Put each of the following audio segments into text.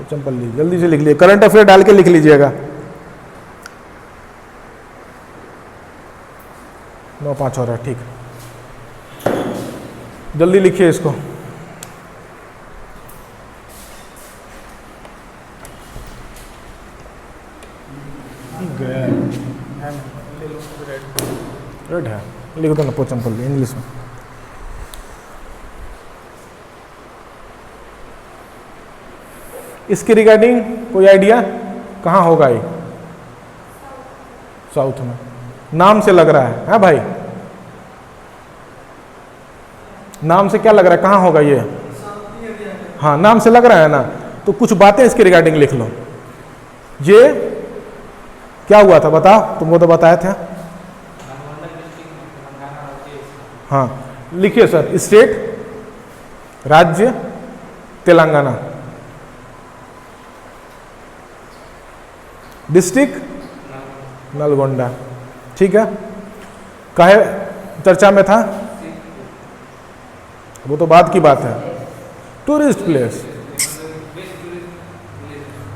पोचमपल्ली, जल्दी से लिख लीजिए, करंट अफेयर डाल के लिख लीजिएगा। 9:05 हो रहा है, ठीक, जल्दी लिखिए इसको। रेड है, लिख दो ना पोचमपल्ली इंग्लिश में। इसके रिगार्डिंग कोई आइडिया कहाँ होगा ये? साउथ में, नाम से लग रहा है भाई, नाम से क्या लग रहा है कहाँ होगा ये? हाँ, नाम से लग रहा है ना, तो कुछ बातें इसके रिगार्डिंग लिख लो। ये क्या हुआ था बता, तुमको तो बताया था। हाँ लिखिए सर, स्टेट, राज्य तेलंगाना, डिस्ट्रिक्ट नलगोंडा, ठीक है। काहे चर्चा में था, वो तो बाद की बात है। टूरिस्ट प्लेस,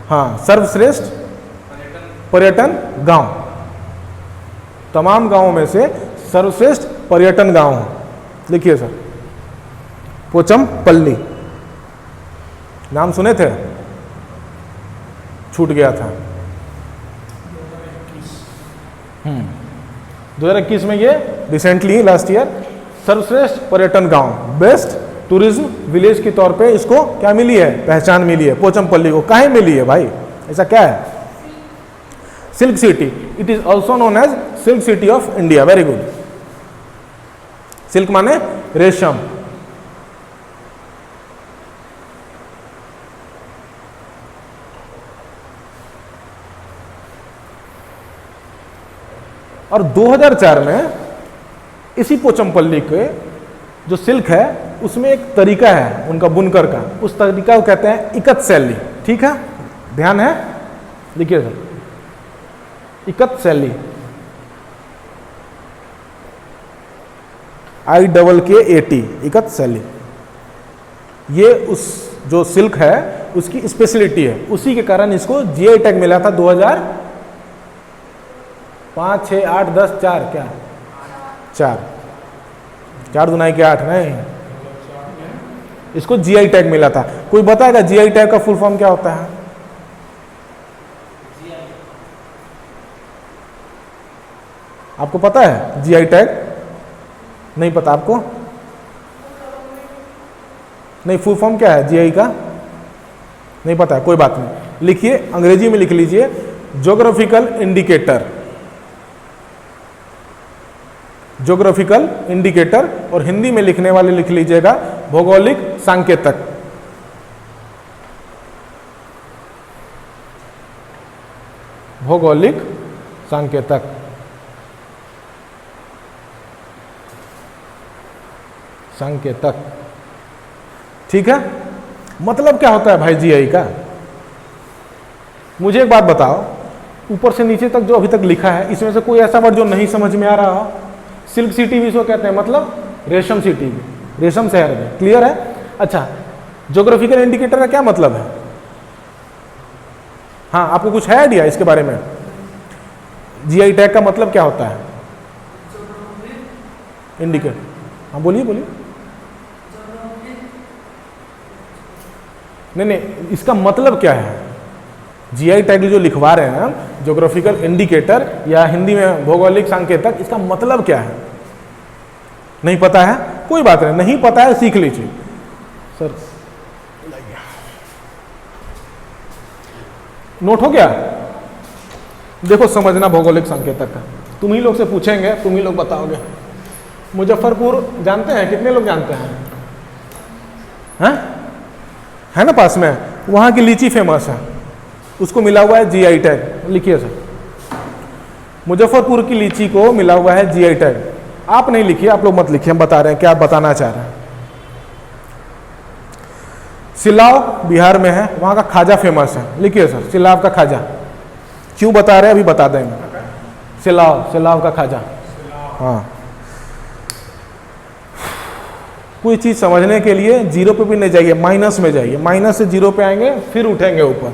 हाँ, सर्वश्रेष्ठ पर्यटन गांव, तमाम गांवों में से सर्वश्रेष्ठ पर्यटन गांव। लिखिए सर, पोचमपल्ली, नाम सुने थे, छूट गया था। 2021 में ये रिसेंटली लास्ट ईयर सर्वश्रेष्ठ पर्यटन गांव, बेस्ट टूरिज्म विलेज के तौर पे इसको क्या मिली है, पहचान मिली है पोचमपल्ली को। काहे मिली है भाई, ऐसा क्या है? Silk city, it is also known as silk city of India. Very good. Silk माने रेशम, और 2004 में इसी पोचमपल्ली के जो सिल्क है उसमें एक तरीका है उनका बुनकर का, उस तरीका को कहते हैं इकत शैली। ठीक है, ध्यान है, लिखिए सर, इकत शैली, IKKAT, इकत शैली। ये उस जो सिल्क है उसकी स्पेशलिटी है, उसी के कारण इसको GI टैग मिला था 2005, 6, 8, 10, 4 क्या 4 दुनाई के 8 नहीं, इसको GI टैग मिला था। कोई बताएगा GI टैग का फुल फॉर्म क्या होता है? आपको पता है GI टैग? नहीं पता आपको? नहीं, फुल फॉर्म क्या है GI का? नहीं पता है, कोई बात नहीं, लिखिए, अंग्रेजी में लिख लीजिए, ज्योग्राफिकल इंडिकेटर, ज्योग्राफिकल इंडिकेटर, और हिंदी में लिखने वाले लिख लीजिएगा भौगोलिक सांकेतक। भौगोलिक सांकेतक, संकेतक, ठीक है। मतलब क्या होता है भाई GI का? मुझे एक बात बताओ, ऊपर से नीचे तक जो अभी तक लिखा है इसमें से कोई ऐसा वर्ड जो नहीं समझ में आ रहा हो? सिल्क सिटी भी इसको कहते हैं, मतलब रेशम सिटी भी, रेशम शहर में, क्लियर है? अच्छा, ज्योग्राफिकल इंडिकेटर का क्या मतलब है? हाँ, आपको कुछ है आइडिया इसके बारे में? GI टैग का मतलब क्या होता है? इंडिकेटर, हाँ बोलिए बोलिए। नहीं, इसका मतलब क्या है? GI टैग जो लिखवा रहे हैं हम, ज्योग्राफिकल इंडिकेटर या हिंदी में भौगोलिक सांकेतक, इसका मतलब क्या है? नहीं पता है? कोई बात नहीं, नहीं पता है, सीख लीजिए सर। नोट हो गया? देखो, समझना भौगोलिक सांकेतक का, तुम ही लोग से पूछेंगे, तुम ही लोग बताओगे। मुजफ्फरपुर जानते हैं? कितने लोग जानते हैं? है ना पास में, वहां की लीची फेमस है, उसको मिला हुआ है GI टैग। लिखिए सर, मुजफ्फरपुर की लीची को मिला हुआ है GI टैग। आप नहीं लिखिए, आप लोग मत लिखिए, हम बता रहे हैं क्या आप बताना चाह रहे हैं। सिलाव बिहार में है, वहां का खाजा फेमस है। लिखिए सर, सिलाव का खाजा। क्यों बता रहे हैं अभी बता देंगे। सिलाव का खाजा, हाँ। कोई चीज़ समझने के लिए जीरो पे भी नहीं जाइए, माइनस में जाइए, माइनस से जीरो पे आएंगे फिर उठेंगे ऊपर।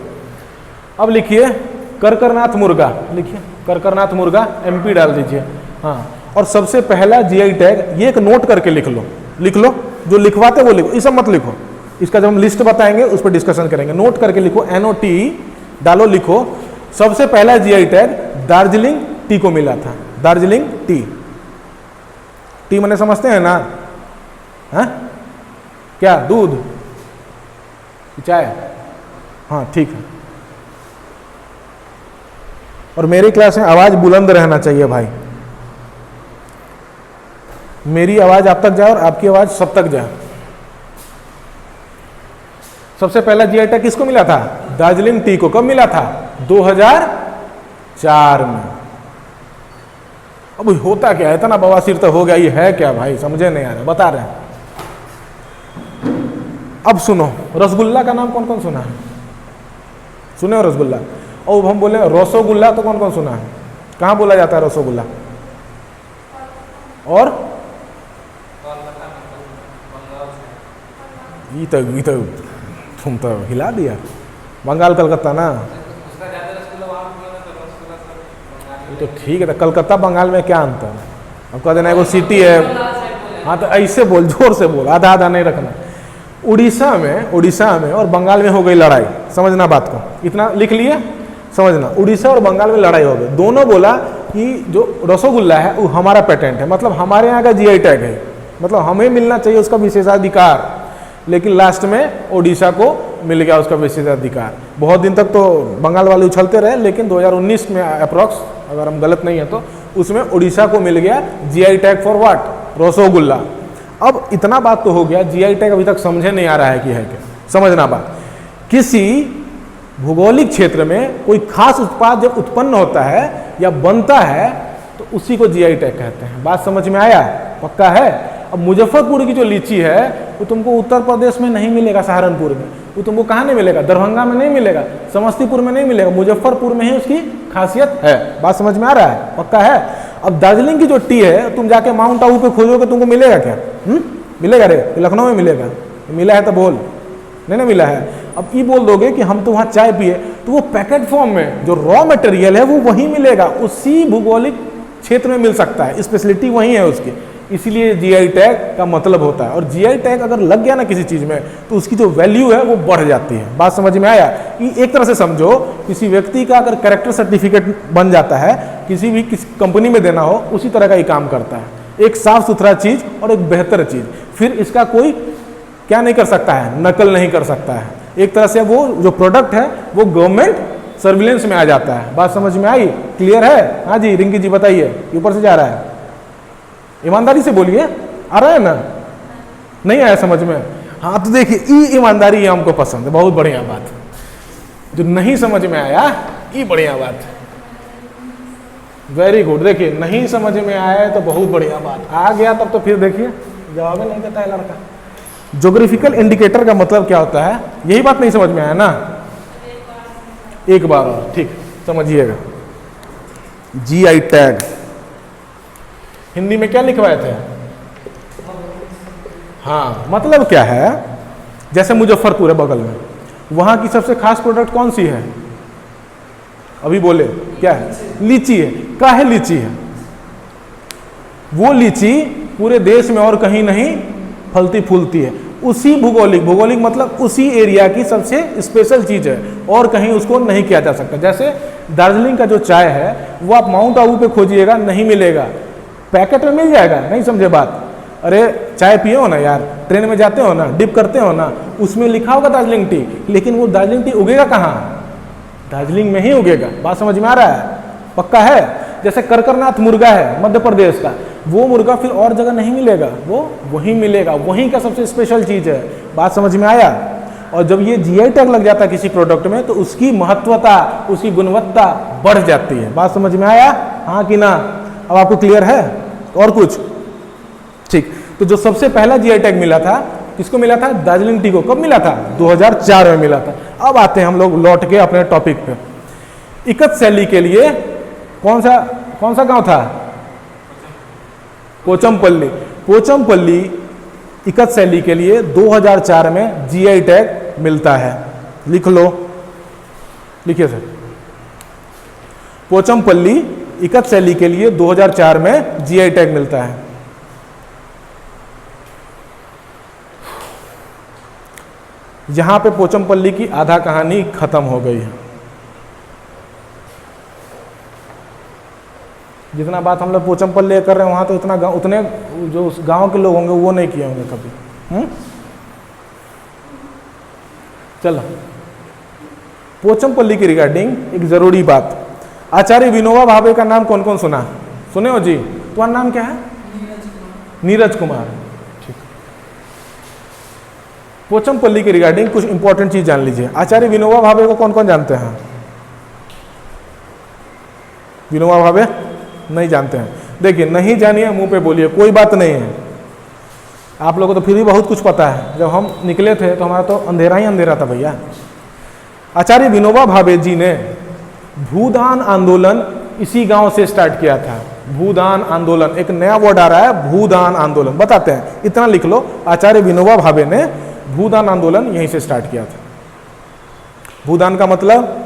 अब लिखिए करकरनाथ मुर्गा, लिखिए करकरनाथ मुर्गा एमपी डाल दीजिए। हाँ, और सबसे पहला जीआई टैग, ये एक नोट करके लिख लो, लिख लो, जो लिखवाते वो लिखो, ये सब मत लिखो, इसका जब हम लिस्ट बताएंगे उस पर डिस्कशन करेंगे। नोट करके लिखो, NOT डालो, लिखो सबसे पहला जीआई टैग दार्जिलिंग टी को मिला था। दार्जिलिंग टी, टी मैंने समझते हैं ना, हाँ क्या, दूध, चाय, हाँ ठीक है। और मेरी क्लास में आवाज बुलंद रहना चाहिए भाई, मेरी आवाज आप तक जाए और आपकी आवाज सब तक जाए। सबसे पहला जीआई टैग किसको मिला था? दार्जिलिंग टी को। कब मिला था? 2004 में। अब होता क्या है, इतना बवासीर तो हो गया, ये है क्या भाई, समझे नहीं आ रहा, बता रहे हैं। अब सुनो, रसगुल्ला का नाम कौन कौन सुना है? सुने हो रसगुल्ला? और हम बोले रसोगुल्ला तो कौन कौन सुना है? कहाँ बोला जाता है रसोगुल्ला? और ये तो तुम तो हिला दिया, बंगाल कलकत्ता ना, ये तो ठीक है। तो कलकत्ता बंगाल में क्या अंतर है? अब कह देना वो सिटी है, हाँ तो ऐसे बोल, जोर से बोल, आधा आधा नहीं रखना। उड़ीसा में और बंगाल में हो गई लड़ाई, समझना बात को, इतना लिख लिए, समझना। उड़ीसा और बंगाल में लड़ाई हो गई, दोनों बोला कि जो रसोगुल्ला है वो हमारा पेटेंट है, मतलब हमारे यहाँ का जीआई टैग है, मतलब हमें मिलना चाहिए उसका विशेषाधिकार। लेकिन लास्ट में उड़ीसा को मिल गया उसका विशेषाधिकार। बहुत दिन तक तो बंगाल वाले उछलते रहे, लेकिन 2019 में अप्रॉक्स, अगर हम गलत नहीं है तो, उसमें उड़ीसा को मिल गया GI tag for what? Rasogolla. अब इतना बात तो हो गया, जीआई टैग अभी तक समझे नहीं आ रहा है कि है क्या। समझना बात, किसी भौगोलिक क्षेत्र में कोई खास उत्पाद जब उत्पन्न होता है या बनता है तो उसी को जीआई टैग कहते हैं। बात समझ में आया? पक्का है? अब मुजफ्फरपुर की जो लीची है वो तुमको उत्तर प्रदेश में नहीं मिलेगा, सहारनपुर में। वो तुमको कहाँ नहीं मिलेगा? दरभंगा में नहीं मिलेगा, समस्तीपुर में नहीं मिलेगा, मुजफ्फरपुर में ही उसकी खासियत है। बात समझ में आ रहा है? पक्का है? अब दार्जिलिंग की जो टी है, तुम जाके माउंट आबू पे खोजोगे, तुमको मिलेगा क्या? मिलेगा रे? लखनऊ में मिलेगा? मिला है तो बोल, नहीं मिला है। अब ये बोल दोगे कि हम तो वहाँ चाय पिए, तो वो पैकेट फॉर्म में जो रॉ मटेरियल है वो वहीं मिलेगा, उसी भौगोलिक क्षेत्र में मिल सकता है, स्पेशलिटी वहीं है उसकी। इसीलिए जीआई टैग का मतलब होता है। और जीआई टैग अगर लग गया ना किसी चीज़ में तो उसकी जो वैल्यू है वो बढ़ जाती है। बात समझ में आया? कि एक तरह से समझो, किसी व्यक्ति का अगर कैरेक्टर सर्टिफिकेट बन जाता है, किसी कंपनी में देना हो, उसी तरह का ही काम करता है। एक साफ सुथरा चीज़ और एक बेहतर चीज़, फिर इसका कोई क्या नहीं कर सकता है? नकल नहीं कर सकता है। एक तरह से वो जो प्रोडक्ट है वो गवर्नमेंट सर्विलेंस में आ जाता है। बात समझ में आई? क्लियर है? हाँ जी, रिंकी जी बताइए, ऊपर से जा रहा है, ईमानदारी से बोलिए, आ रहा है ना? नहीं आया समझ में? हाँ तो देखिए, ये ईमानदारी ये हमको पसंद है, बहुत बढ़िया बात। जो नहीं समझ में आया, ये बढ़िया बात, वेरी गुड। देखिए, नहीं समझ में आया है तो बहुत बढ़िया बात, आ गया तब तो फिर देखिए जवाब नहीं देता है लड़का। ज्योग्राफिकल इंडिकेटर का मतलब क्या होता है? यही बात नहीं समझ में आया ना? एक बार और ठीक समझिएगा। जीआई टैग हिंदी में क्या लिखवाए थे? हाँ, मतलब क्या है? जैसे मुजफ्फरपुर है बगल में, वहां की सबसे खास प्रोडक्ट कौन सी है? अभी बोले क्या है? लीची है। काहे लीची है? वो लीची पूरे देश में और कहीं नहीं फलती फूलती है। उसी भौगोलिक मतलब उसी एरिया की सबसे स्पेशल चीज है, और कहीं उसको नहीं किया जा सकता। जैसे दार्जिलिंग का जो चाय है वो आप माउंट आबू पे खोजिएगा, नहीं मिलेगा, पैकेट में मिल जाएगा। नहीं समझे बात? अरे चाय पिए हो ना यार, ट्रेन में जाते हो ना, डिप करते हो ना, उसमें लिखा होगा दार्जिलिंग टी, लेकिन वो दार्जिलिंग टी उगेगा कहाँ? दार्जिलिंग में ही उगेगा। बात समझ में आ रहा है? पक्का है? जैसे करकरनाथ मुर्गा है मध्य प्रदेश का, वो मुर्गा फिर और जगह नहीं मिलेगा, वो वहीं मिलेगा, वहीं का सबसे स्पेशल चीज है। बात समझ में आया? और जब ये जीआई टैग लग जाता है किसी प्रोडक्ट में तो उसकी महत्वता, उसकी गुणवत्ता बढ़ जाती है। बात समझ में आया? हाँ कि ना? अब आपको क्लियर है? और कुछ? ठीक। तो जो सबसे पहला जीआई टैग मिला था, किसको मिला था? दार्जिलिंग टी को। कब मिला था? 2004 में मिला था। अब आते हैं हम लोग लौट के अपने टॉपिक पे। इकत शैली के लिए कौन सा गांव था? पोचमपल्ली। पोचमपल्ली इकत शैली के लिए 2004 में जीआई टैग मिलता है। लिख लो, लिखिए सर। पोचमपल्ली इकत शैली के लिए 2004 में जीआई टैग मिलता है। यहां पे पोचमपल्ली की आधा कहानी खत्म हो गई है। जितना बात हम लोग पोचमपल्ली कर रहे हैं वहां तो इतना उतने जो गांव के लोग होंगे वो नहीं किए होंगे कभी। चलो, पोचमपल्ली की रिगार्डिंग एक जरूरी बात, आचार्य विनोबा भावे का नाम कौन कौन सुना? सुने हो जी? तुम्हारा नाम क्या है? नीरज कुमार। ठीक। पोचमपल्ली की रिगार्डिंग कुछ इंपॉर्टेंट चीज जान लीजिए। आचार्य विनोबा भावे को कौन कौन जानते हैं? विनोबा भावे नहीं जानते हैं? देखिए, नहीं जानिए, मुंह पे बोलिए, कोई बात नहीं है। आप लोगों को तो फिर भी बहुत कुछ पता है। जब हम निकले थे तो हमारा तो अंधेरा ही अंधेरा था भैया। आचार्य विनोबा भावे जी ने भूदान आंदोलन इसी गांव से स्टार्ट किया था। भूदान आंदोलन, एक नया वर्ड आ रहा है, भूदान आंदोलन। बताते हैं, इतना लिख लो, आचार्य विनोबा भावे ने भूदान आंदोलन यहीं से स्टार्ट किया था। भूदान का मतलब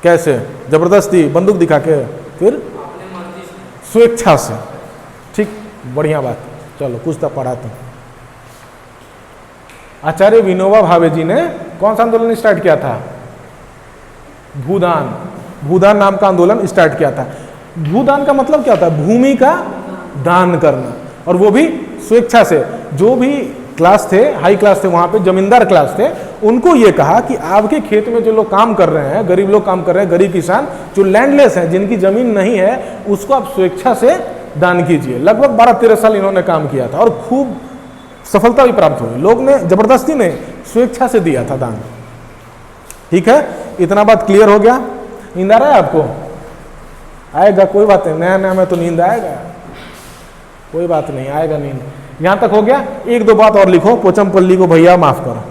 कैसे? जबरदस्ती, बंदूक दिखा के, फिर स्वेच्छा से। ठीक, बढ़िया बात। चलो, कुछ तो पढ़ा तुम। आचार्य विनोबा भावे जी ने कौन सा आंदोलन स्टार्ट किया था? भूदान। भूदान नाम का आंदोलन स्टार्ट किया था। भूदान का मतलब क्या होता है? भूमि का दान करना, और वो भी स्वेच्छा से। जो भी क्लास थे, हाई क्लास थे, वहां पे जमींदार क्लास थे, उनको ये कहा कि आपके खेत में जो लोग काम कर रहे हैं, गरीब लोग काम कर रहे हैं, गरीब किसान जो लैंडलेस हैं, जिनकी जमीन नहीं है, उसको आप स्वेच्छा से दान कीजिए। लगभग 12-13 साल इन्होंने काम किया था और खूब सफलता भी प्राप्त हुई। लोग ने जबरदस्ती नहीं, स्वेच्छा से दिया था दान। ठीक है, इतना बात क्लियर हो गया? नींद आ रहा है आपको? आएगा, कोई बात नहीं, नया नया में तो नींद आएगा, कोई बात नहीं, आएगा नींद। यहां तक हो गया? एक दो बात और लिखो, पोचमपल्ली को भैया माफ करो,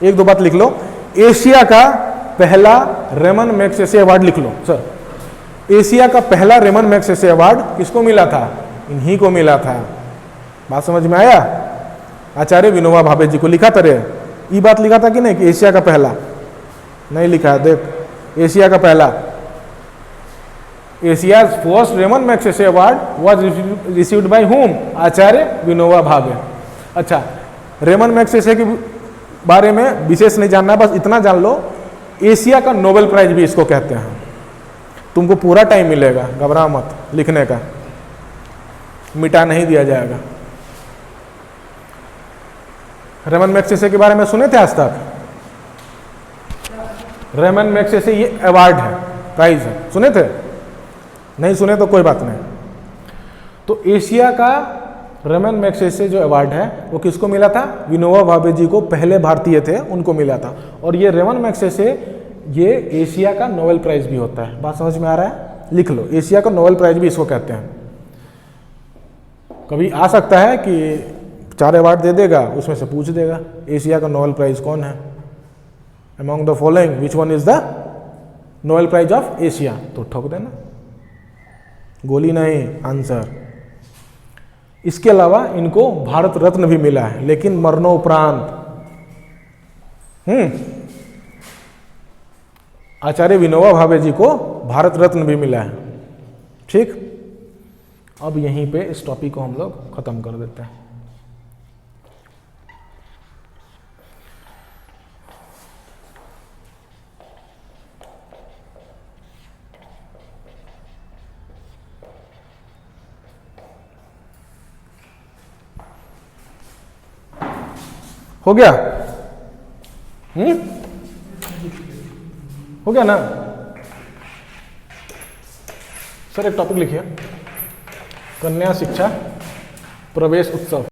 एक दो बात लिख लो। एशिया का पहला रेमन मैग्सेसे अवार्ड लिख लो सर। एशिया का पहला रेमन मैग्सेसे अवार्ड किसको मिला था? इन्हीं को मिला था। बात समझ में आया? आचार्य विनोबा भावे जी को लिखा था रे। ये बात लिखा था कि नहीं कि एशिया का पहला? नहीं लिखा है, देख, एशिया का पहला। Asia's first Ramon Magsaysay award was received by whom? Acharya Vinoba Bhave. अच्छा, रेमन मैग्सेसे के बारे में विशेष नहीं जानना, बस इतना जान लो, एशिया का नोबेल प्राइज भी इसको कहते हैं। तुमको पूरा टाइम मिलेगा, घबरा मत, लिखने का, मिटा नहीं दिया जाएगा। रेमन मैग्सेसे के बारे में सुने थे आज तक? रेमन मैग्सेसे ये अवार्ड है, प्राइज है, सुने थे? नहीं सुने तो कोई बात नहीं। तो एशिया का रेमन मैग्सेसे जो अवार्ड है वो किसको मिला था? विनोबा भावे जी को, पहले भारतीय थे, उनको मिला था। और ये रेमन मैग्सेसे ये एशिया का नोबेल प्राइज भी होता है। बात समझ में आ रहा है? लिख लो, एशिया का नोबेल प्राइज भी इसको कहते हैं। कभी आ सकता है कि 4 अवार्ड दे देगा, उसमें से पूछ देगा एशिया का नोबेल प्राइज कौन है, among the following which one is the Nobel prize of Asia, तो ठोक देना, गोली नहीं, आंसर। इसके अलावा इनको भारत रत्न भी मिला है, लेकिन मरणोपरांत। आचार्य विनोबा भावे जी को भारत रत्न भी मिला है। ठीक, अब यहीं पे इस टॉपिक को हम लोग खत्म कर देते हैं। हो गया? हो गया ना सर? एक टॉपिक लिखिए, कन्या शिक्षा प्रवेश उत्सव।